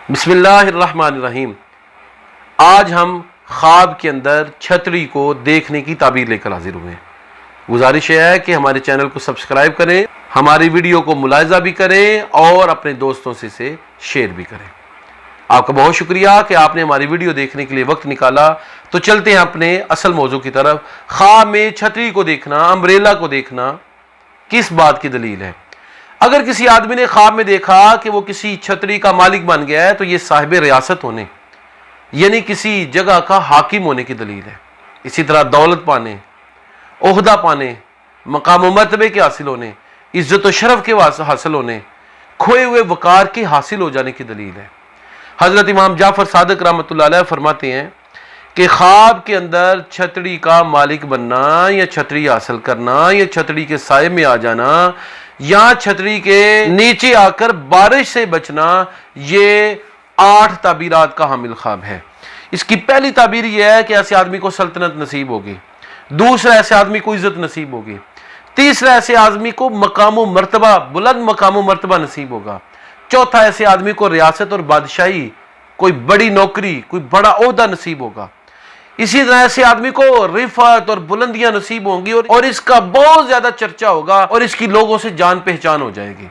بسم اللہ الرحمن الرحیم۔ آج ہم خواب کے اندر چھتری کو دیکھنے کی تعبیر لے کر حاضر ہوئے ہیں۔ گزارش ہے کہ ہمارے چینل کو سبسکرائب کریں، ہماری ویڈیو کو ملاحظہ بھی کریں اور اپنے دوستوں سے اسے شیئر بھی کریں۔ آپ کا بہت شکریہ کہ آپ نے ہماری ویڈیو دیکھنے کے لیے وقت نکالا۔ تو چلتے ہیں اپنے اصل موضوع کی طرف۔ خواب میں چھتری کو دیکھنا، امبریلا کو دیکھنا کس بات کی دلیل ہے؟ اگر کسی آدمی نے خواب میں دیکھا کہ وہ کسی چھتری کا مالک بن گیا ہے تو یہ صاحب ریاست ہونے، یعنی کسی جگہ کا حاکم ہونے کی دلیل ہے۔ اسی طرح دولت پانے، عہدہ پانے، مقام و مرتبے کے حاصل ہونے، عزت و شرف کے حاصل ہونے، کھوئے ہوئے وقار کے حاصل ہو جانے کی دلیل ہے۔ حضرت امام جعفر صادق رحمۃ اللہ علیہ فرماتے ہیں کہ خواب کے اندر چھتری کا مالک بننا یا چھتری حاصل کرنا یا چھتری کے سائے میں آ جانا یا چھتری کے نیچے آ کر بارش سے بچنا، یہ 8 تعبیرات کا حامل خواب ہے۔ اس کی پہلی تعبیر یہ ہے کہ ایسے آدمی کو سلطنت نصیب ہوگی، دوسرا ایسے آدمی کو عزت نصیب ہوگی، تیسرا ایسے آدمی کو مقام و مرتبہ، بلند مقام و مرتبہ نصیب ہوگا، چوتھا ایسے آدمی کو ریاست اور بادشاہی، کوئی بڑی نوکری، کوئی بڑا عہدہ نصیب ہوگا، اسی طرح ایسے آدمی کو رفعت اور بلندیاں نصیب ہوں گی اور اس کا بہت زیادہ چرچا ہوگا اور اس کی لوگوں سے جان پہچان ہو جائے گی۔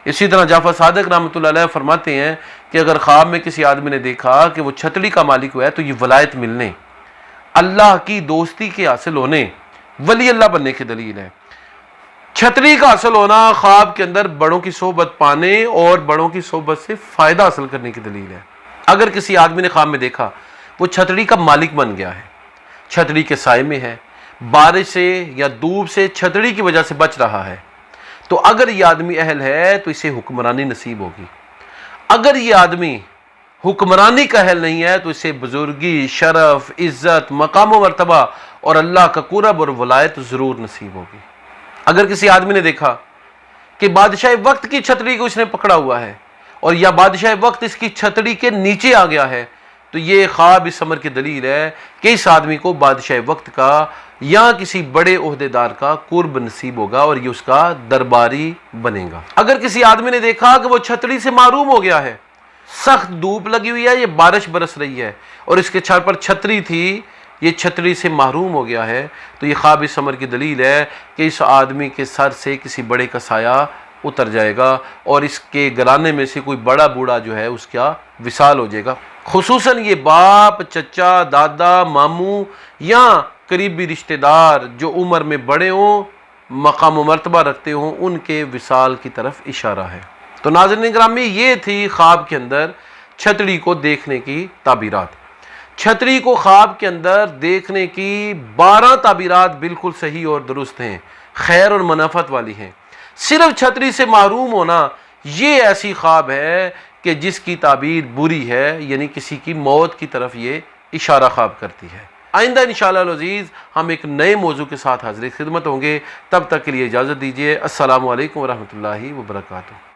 اسی طرح جعفر صادق رحمۃ اللہ علیہ فرماتے ہیں کہ اگر خواب میں کسی آدمی نے دیکھا کہ وہ چھتری کا مالک ہوا ہے تو یہ ولایت ملنے، اللہ کی دوستی کے حاصل ہونے، ولی اللہ بننے کی دلیل ہے۔ چھتری کا حاصل ہونا خواب کے اندر بڑوں کی صحبت پانے اور بڑوں کی صحبت سے فائدہ حاصل کرنے کی دلیل ہے۔ اگر کسی آدمی نے خواب میں دیکھا وہ چھتری کا مالک بن گیا ہے، چھتری کے سائے میں ہے، بارش سے یا دھوپ سے چھتری کی وجہ سے بچ رہا ہے، تو اگر یہ آدمی اہل ہے تو اسے حکمرانی نصیب ہوگی۔ اگر یہ آدمی حکمرانی کا اہل نہیں ہے تو اسے بزرگی، شرف، عزت، مقام و مرتبہ اور اللہ کا قرب اور ولایت ضرور نصیب ہوگی۔ اگر کسی آدمی نے دیکھا کہ بادشاہ وقت کی چھتری کو اس نے پکڑا ہوا ہے اور یا بادشاہ وقت اس کی چھتری کے نیچے آ گیا ہے تو یہ خواب اس امر کی دلیل ہے کہ اس آدمی کو بادشاہ وقت کا یا کسی بڑے عہدیدار کا قرب نصیب ہوگا اور یہ اس کا درباری بنے گا۔ اگر کسی آدمی نے دیکھا کہ وہ چھتری سے محروم ہو گیا ہے، سخت دھوپ لگی ہوئی ہے، یہ بارش برس رہی ہے اور اس کے چھر پر چھتری تھی، یہ چھتری سے محروم ہو گیا ہے، تو یہ خواب اس امر کی دلیل ہے کہ اس آدمی کے سر سے کسی بڑے کا سایہ اتر جائے گا اور اس کے گھرانے میں سے کوئی بڑا بوڑھا جو ہے اس کا وصال ہو جائے گا۔ خصوصاً یہ باپ، چچا، دادا، ماموں یا قریبی رشتہ دار جو عمر میں بڑے ہوں، مقام و مرتبہ رکھتے ہوں، ان کے وصال کی طرف اشارہ ہے۔ تو ناظرین گرامی، یہ تھی خواب کے اندر چھتری کو دیکھنے کی تعبیرات۔ چھتری کو خواب کے اندر دیکھنے کی 12 تعبیرات بالکل صحیح اور درست ہیں، خیر اور منافعت والی ہیں۔ صرف چھتری سے محروم ہونا یہ ایسی خواب ہے کہ جس کی تعبیر بری ہے، یعنی کسی کی موت کی طرف یہ اشارہ خواب کرتی ہے۔ آئندہ انشاءاللہ العزیز ہم ایک نئے موضوع کے ساتھ حاضر خدمت ہوں گے، تب تک کے لیے اجازت دیجیے۔ السلام علیکم ورحمۃ اللہ وبرکاتہ۔